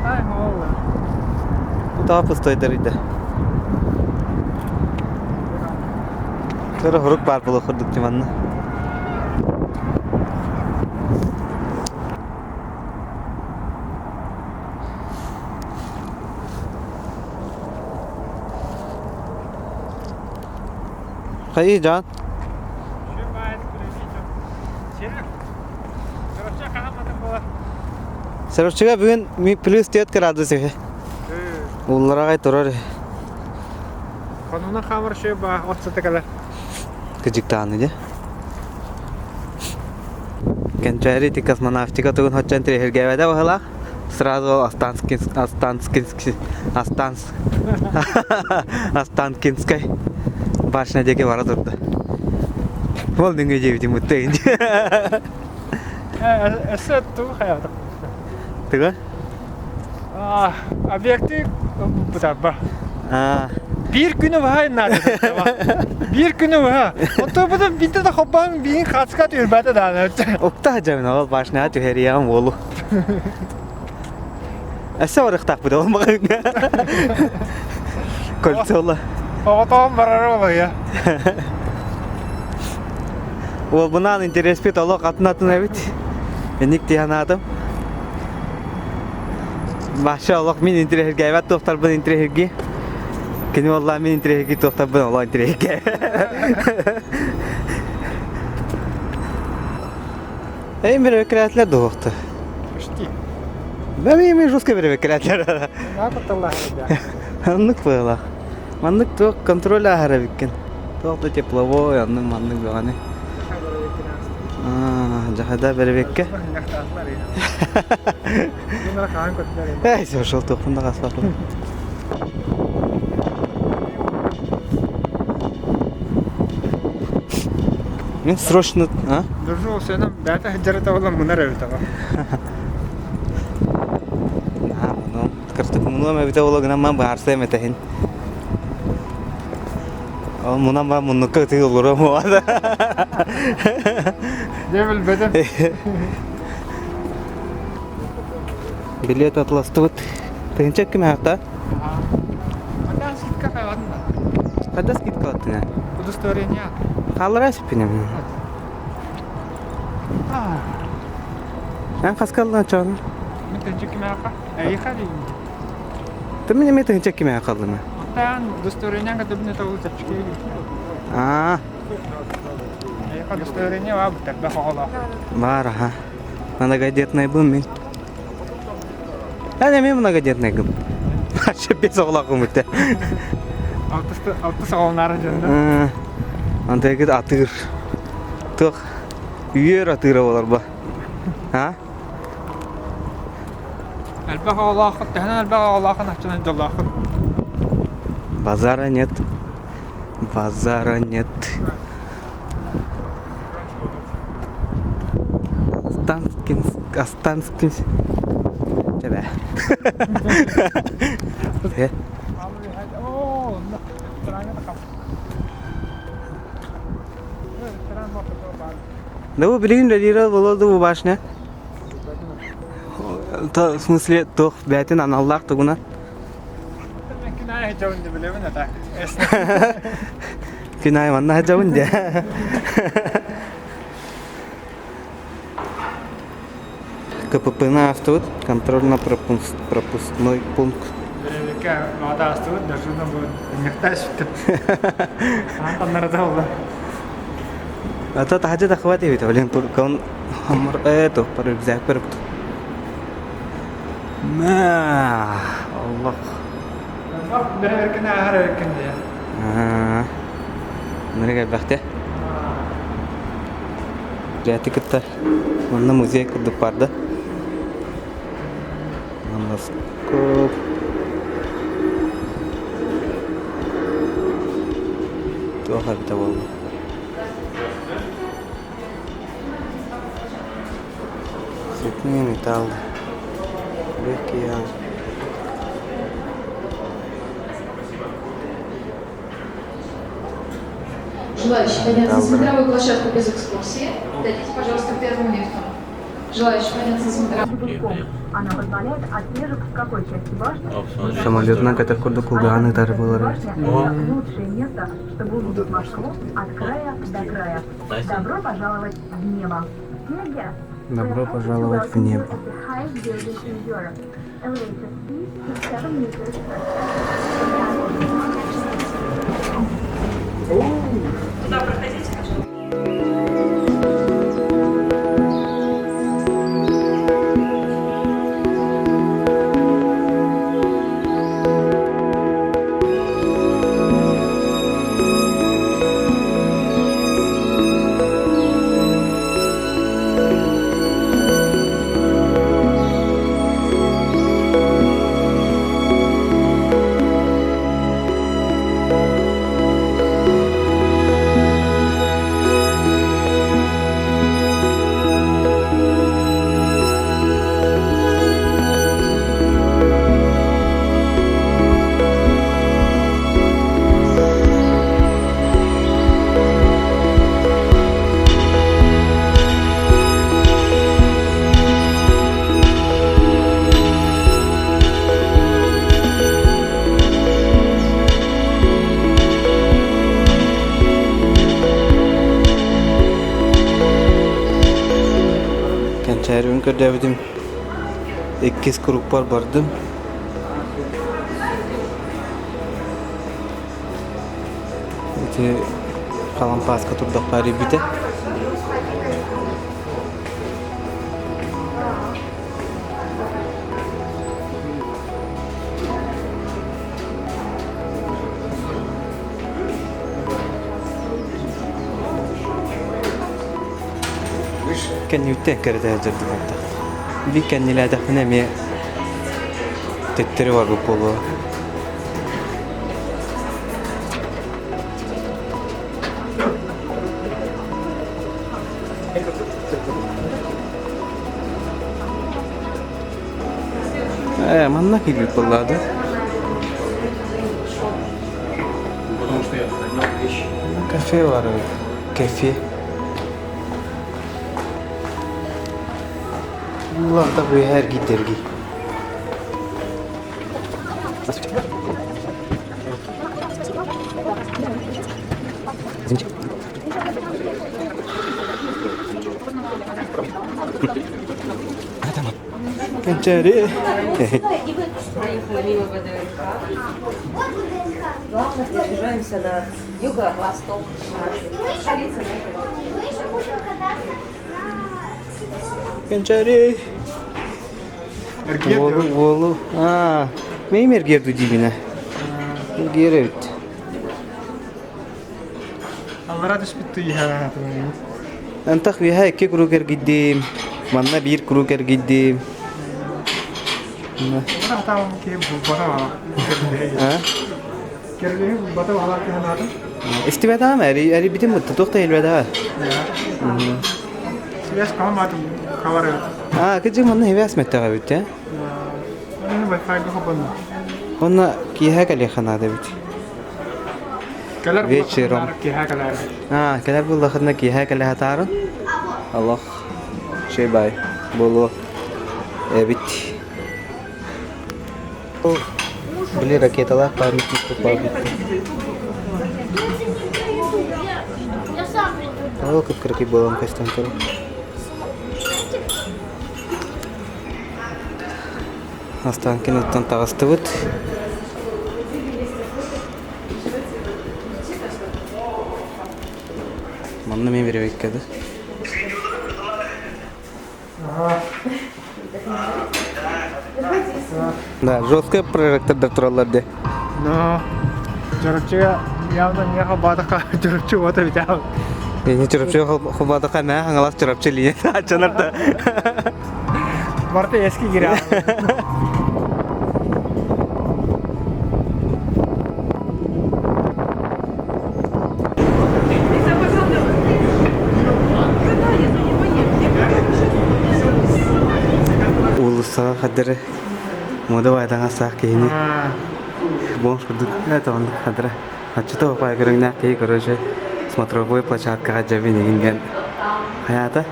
Ay ne oldu? Daha pıstoy deride. Sonra huruk var bulu kurduk dimanla. Hayır can. Sarıçıga bugün plus 4 gradus. Onlara gayet durar. Konuna kamera şey bah 30 kadar. Küçük tanıdı. Kençari ti kosmonavtika tugun hoccan tri hergevada bahala. Сразу Останкинской башня деге бара турду. Ол деңге жебити муттайын. Эсет ту хаята. Тыга? Объекти бутаба. Bir günü var nerede? Bir günü var. Otobüden bitti de hopan bin kaçka diyor bende daha. Okta hacamın ol başına tü heriyam oğlu. Ese var ıktak bu da olmak. Koltuğla. Otom barar oluyor ya. O bundan interes pit olo katın evet. Benik diyen adam. Maşallah min interes gayet doktor bu interes gi. Kini vallahi min interes gi doktor bu Allah interes gi. Ey merkratlar doktor. İşte. Ben yemeği ruska merkratlar. Ne yaptılar ya? Anlık böyle. Manlık to kontrol ahara bikin. To teplavo yandım manlık yani. Жахада бербекке. Bunlara kahve koydular. Ey, ошол токунда каспак. Мен срочно, а? Дұржу сенің бәті хыджарыта болан мұнар өйтаға. Ну, кыртык муну мебитеологына ман барса эметехин. Ал мунан ба мунукка тиги олора моада. Дебіл бәдім. Билет атластыбыт. Тыгынчак ким акта? Анда скидка қайладың ба? Када скидка аттына? Удостоверение. Қалыра сипинем. Ан каскалдан чоң. Мен тәнчек кеме ақа? Әйіқа дейін. Ты мне тыгынчак ким акалдыма? Антан удостоверение көтөбіне тауыл тәпчіке дейін. Әйіқа удостоверение ва бұтар бә қоғала. Бар, ага. Многодетный был мен. А не мен многодетный гым. Вообще без оғлақым өтті. Алты сағалынары жөнді. Анда егет атыр. Тоқ. Үйер атыры олар ба. А? Әлбә қоғалақы, тәхінен әлбә қоғалақын ақчынан жолақын. Базара нет. Базара нет. Останскин. Тебе. Ооо, тұраңы да қап. Да вы блин, лидера было до башня. То в смысле то бятин аналлах тугуна. Мен кінай жауынды білемін әті. Кинай манна жауынды. КПП-на автобус, контрольно-пропускной пункт. Біреуге вада астығы, дұржуына бұл мекташ бітіп. Антанлары да олды. А то тахаджа да хватит ведь, блин, только он это по рюкзак перепут. Аллах. Біреуге кінай ағар өкінде. Нерге бәхте. Жәті кітті. Онда музей күрдік барды. Моноскоп. Тоға біті болды. Цветные металлы. Легкие. Желающие подняться на смотровую площадку без экскурсии, дойдите, пожалуйста, к первому лифту. Желающие подняться на смотровую. Она позволяет отслеживать, в какой части башни Самолетная катакурда кулганы тарбылары. лучшее место, чтобы увидеть Москву от края до края. Добро пожаловать в небо. Добро пожаловать в небо. Туда проходите, пожалуйста. Kençerün kördebdim. 2 gruplar bardım. Эти Калампаска турдак пари бите. كان يتذكر ده جد حتى بي كان لا دخلنا مي تتروا بقولوا مالنا كي بيقول هذا كافيه ورا كافيه والله طبي هارجي ترجي Kencari. Главное, держимся на юго-восток. Kencari. Wolu. Meyim erger du dibine. Erger evet. Аллара düşbüttü ya. Antak bir hay iki kruger gittim. Manna bir kruger gittim. Bana tamam ki bu bana var. Ha? Kerli bu bana var ki hanada. İstivada mı? Eri bitim mutlu. Tokta elveda. Siyas kalmadım. Kavar evet. Kecik manna hevas mettağa bitti ya. Onu Wi-Fi bir kapandı. Ona ki hay kalya khanada bitti. Kalar bu Вечером. ki ha kalar. Kadar bu lakhadna ki hay kalya hatarın. Allah. Şey bay. Bolu. Bitti. Beli raketalar pamit pamit. Oh, kekirki bolam kastan terus. Astankin uttan tağıstı Manna мен бере беккеді. Да, жесткая проректордар тураларды. Но журчуга явно не хабадaka журчу вот бит ау. Не журчу хабадaka на аңалас журчу лие. Ачанарда. Барты эски кире. Ulusa kadere moda вайдага сак кейни. Бонш кудук это он кадре. Ачто пай грыгна кей короче смотровой площадка Джави Нигинген. Хаята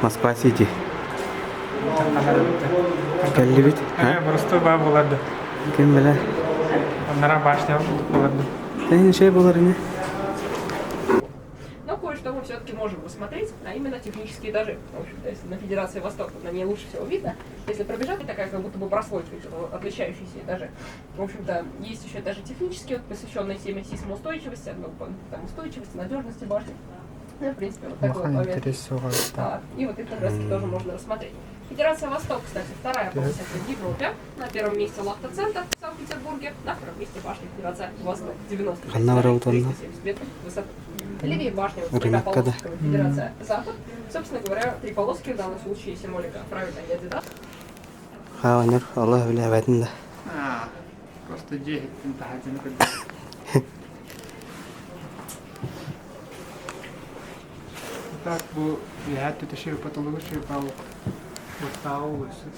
Москва-Сити. Келли бит. Просто баа буларды. Ким беле? Анара башня буларды. Тен şey булар ине. Но кое-что мы все-таки можем посмотреть, а именно технические этажи. В общем-то, если на Федерации Восток, на ней лучше всего видно. Если пробежать, такая как будто бы прослойка, отличающиеся этажи. В общем-то, есть еще этажи технические, вот, посвященные теме сейсмоустойчивости, там, устойчивости, надежности башни. Ну, в принципе, вот такой вот момент. И вот их как раз тоже можно рассмотреть. Федерация Восток, кстати, вторая по высоте в Европе. На первом месте Лахта-центр в Санкт-Петербурге. На втором месте башня Федерация Восток. 370 метров высоты. Левее башня Триполосского Федерация Запад. Собственно говоря, три полоски в данном случае символика правильной ядида. Хаванер, Аллах биле ватында. Просто дехет интахатин. Так, bu lihat itu sih patologi sih tahu. Tahu sih.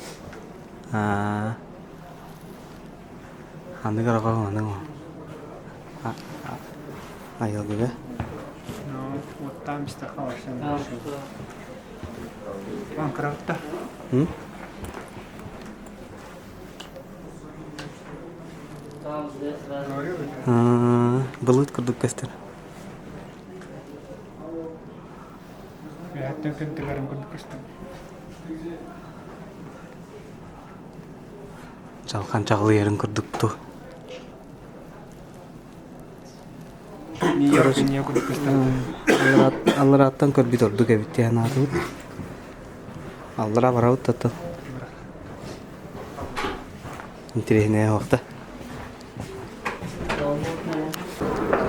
Anda kalau kau mana mau? Ayo juga. No, вот там bisa kawasan. Bang kereta. Balut kurduk kester. Ya, itu kan tegaran kurduk kester. Жалқан чағылы ерін күрдік ту. Аллар аттан көрбі тордық әбітті ән аты бұд. Аллара бара бұд таттан. Интересная вақта.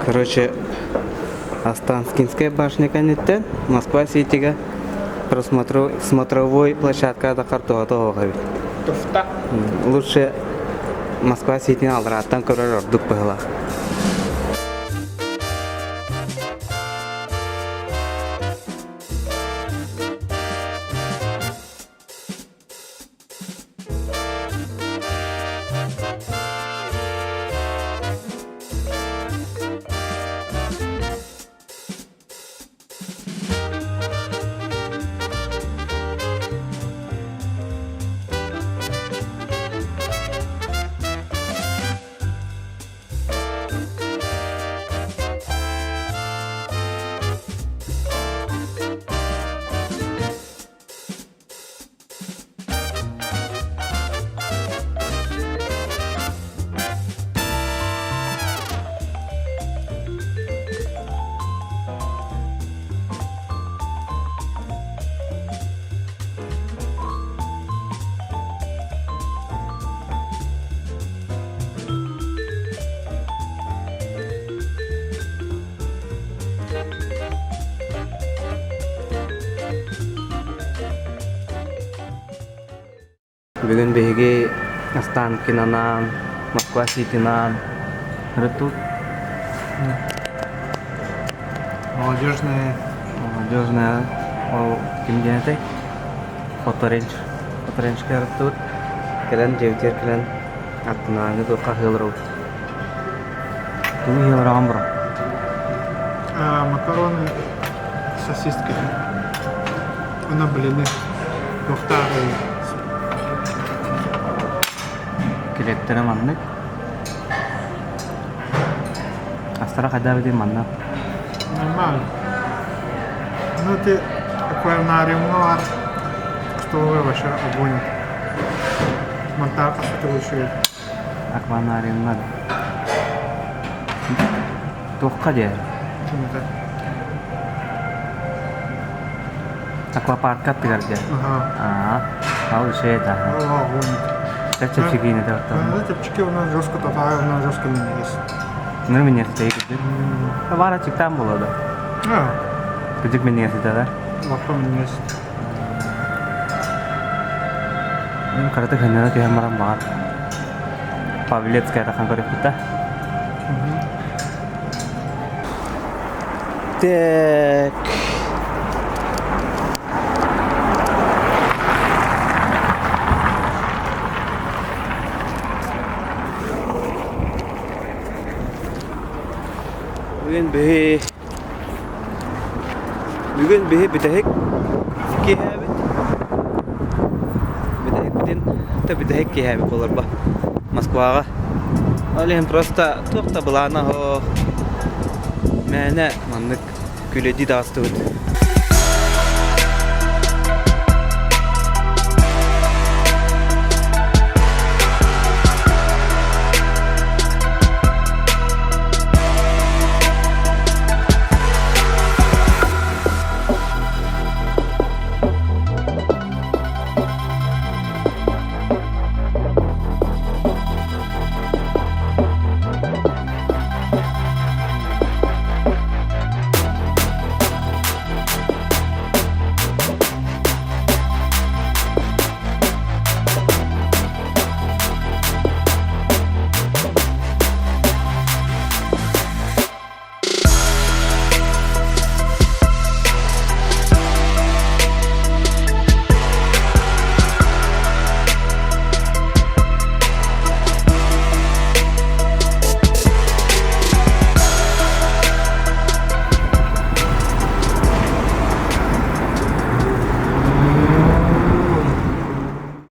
Короче, Останкинская башня канеттен, Москва-Ситига смотровой площадка да картуга тоога. Туфта. Лучше Москва Ситин алдыраттан көрөр ордук быгыла. Бүгін беге Останкинанан, Москва Ситинан, Рытут. Молодежная. Молодежная, ол кимден этой? Фоторенж. Фоторенжке Рытут. Келен, жевтер келен. Аттынаңы доқа хылыру. Туны хылыраған бұрын. Макароны с сосисками. Она блины. Тухтары. Келеттері манны. Астара қайда беден манна. Нормально. Ну ты аквариум бар. Столовая вообще огонь. Монтарка сутулыши. Акванариум надо. Тоққа де. Чем-то. Аквапарк капты гарде. Ага. Ал шея да. Огонь. Качып чекейне де оттан. Тепчики у нас жестко татары, у нас жестко не есть. Ныр менен сейді. Бара чиктан болады. Күдік менен сейді да. Лапка не есть. Мен қараты қайнана түйен марам бағар. Павелецкая тақан көріп күтті. Так. Бүгін бе бітәйік кеәбет. Бітәйік бітен та бітәйік кеәбет болар ба Москваға. Олеген просто тоқта бұланы мәне маннык күледі дасты өт.